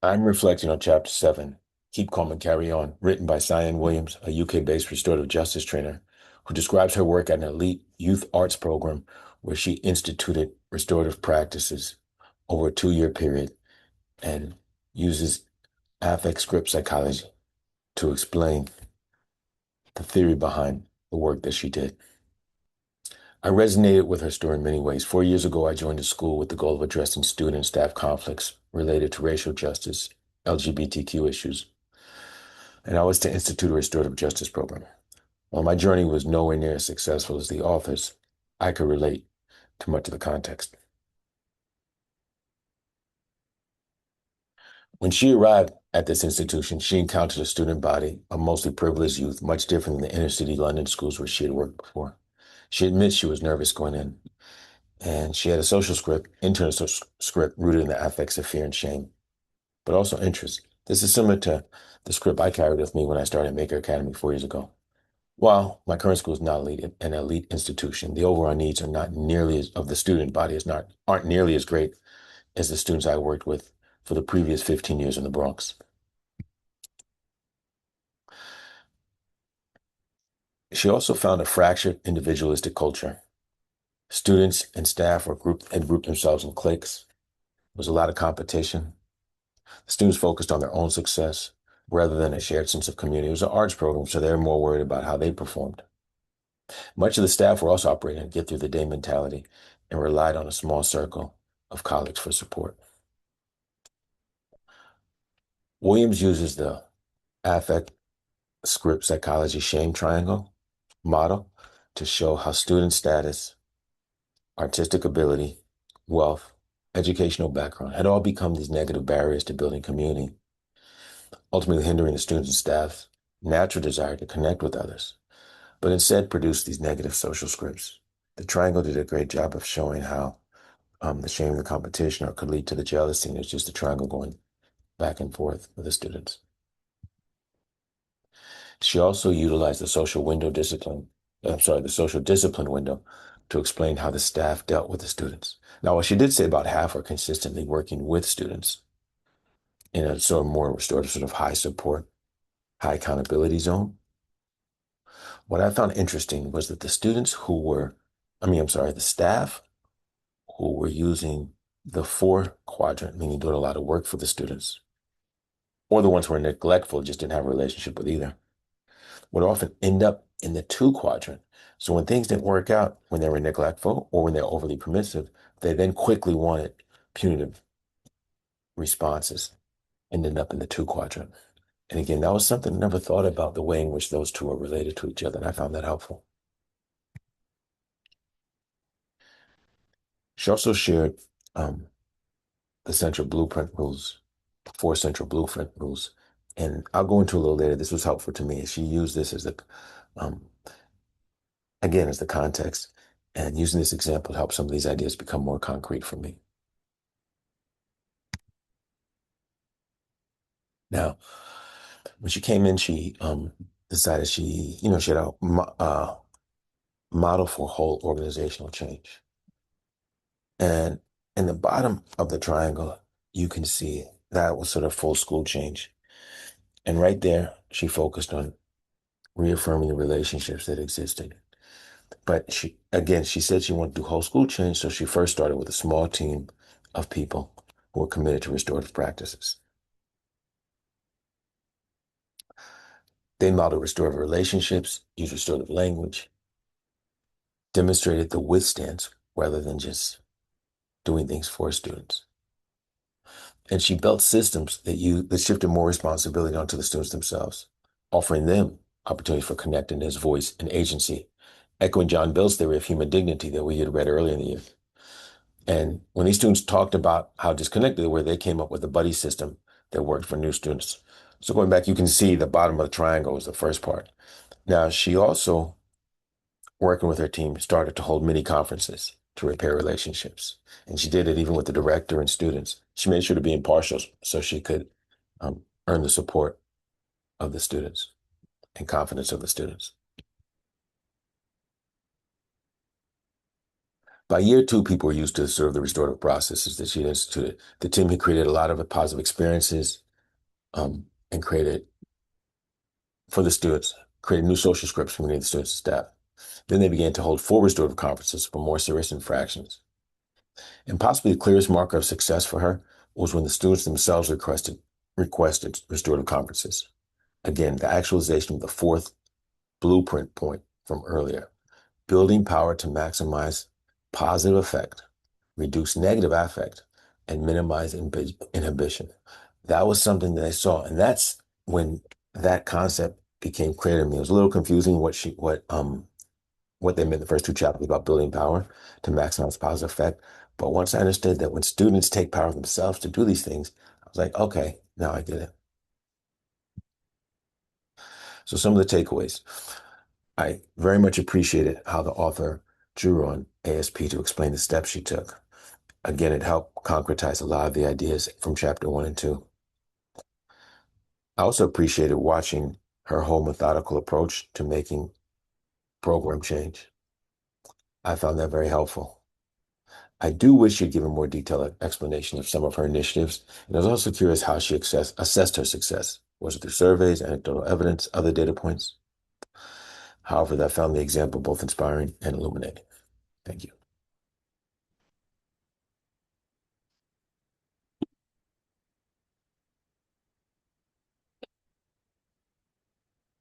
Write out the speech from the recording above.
I'm reflecting on Chapter 7, Keep Calm and Carry On, written by Cyan Williams, a UK-based restorative justice trainer, who describes her work at an elite youth arts program where she instituted restorative practices over a 2-year period and uses affect script psychology to explain the theory behind the work that she did. I resonated with her story in many ways. 4 years ago, I joined a school with the goal of addressing student and staff conflicts related to racial justice, LGBTQ issues, and I was to institute a restorative justice program. While my journey was nowhere near as successful as the author's, I could relate to much of the context. When she arrived at this institution, she encountered a student body of mostly privileged youth, much different than the inner city London schools where she had worked before. She admits she was nervous going in, and she had a social script, internal social script rooted in the affects of fear and shame, but also interest. This is similar to the script I carried with me when I started Maker Academy 4 years ago. While my current school is not an elite institution, the overall needs are not nearly as of the student body is not aren't nearly as great as the students I worked with for the previous 15 years in the Bronx. She also found a fractured individualistic culture. Students and staff had grouped themselves in cliques. There was a lot of competition. The students focused on their own success rather than a shared sense of community. It was an arts program, so they were more worried about how they performed. Much of the staff were also operating a get through the day mentality and relied on a small circle of colleagues for support. Williams uses the affect script psychology shame triangle model to show how student status, artistic ability, wealth, educational background had all become these negative barriers to building community, ultimately hindering the students and staff's natural desire to connect with others, but instead produced these negative social scripts. The triangle did a great job of showing how the shame of the competition or could lead to the jealousy, and it's just a triangle going back and forth with the students. She also utilized the social discipline window to explain how the staff dealt with the students. Now, what she did say about half are consistently working with students in a sort of more restorative, sort of high support, high accountability zone. What I found interesting was that the staff who were using the 4 quadrant, meaning doing a lot of work for the students, or the ones who were neglectful, just didn't have a relationship with either, would often end up in the 2 quadrant. So when things didn't work out, when they were neglectful or when they're overly permissive, they then quickly wanted punitive responses and ended up in the 2 quadrant. And again, that was something I never thought about, the way in which those two are related to each other. And I found that helpful. She also shared um, the central blueprint rules, 4 central blueprint rules. And I'll go into a little later. This was helpful to me. She used this as um, again, as the context, and using this example to help some of these ideas become more concrete for me. Now, when she came in, she decided she had a model for whole organizational change. And in the bottom of the triangle, you can see that was sort of full school change. And right there, she focused on reaffirming the relationships that existed. But she said she wanted to do whole school change, so she first started with a small team of people who were committed to restorative practices. They modeled restorative relationships, used restorative language, demonstrated the with stance rather than just doing things for students. And she built systems that shifted more responsibility onto the students themselves, offering them opportunities for connectedness, voice, and agency, echoing John Bill's theory of human dignity that we had read earlier in the year. And when these students talked about how disconnected they were, they came up with a buddy system that worked for new students. So going back, you can see the bottom of the triangle is the first part. Now, she also, working with her team, started to hold mini conferences to repair relationships. And she did it even with the director and students. She made sure to be impartial so she could earn the support of the students and confidence of the students. By year two, people were used to sort of the restorative processes that she had instituted. The team had created a lot of positive experiences and created for the students, created new social scripts for many of the students and staff. Then they began to hold full restorative conferences for more serious infractions. And possibly the clearest marker of success for her was when the students themselves requested restorative conferences. Again, the actualization of the fourth blueprint point from earlier, building power to maximize positive effect, reduce negative affect, and minimize inhibition. That was something that I saw, and that's when that concept became clear to me. It was a little confusing what they meant the first two chapters about building power to maximize positive effect. But once I understood that when students take power themselves to do these things, I was like, okay, now I get it. So some of the takeaways. I very much appreciated how the author drew on ASP to explain the steps she took. Again, it helped concretize a lot of the ideas from chapter 1 and 2. I also appreciated watching her whole methodical approach to making program change. I found that very helpful. I do wish she'd given more detailed explanation of some of her initiatives, and I was also curious how she assessed her success. Was it through surveys, anecdotal evidence, other data points? However, I found the example both inspiring and illuminating. Thank you.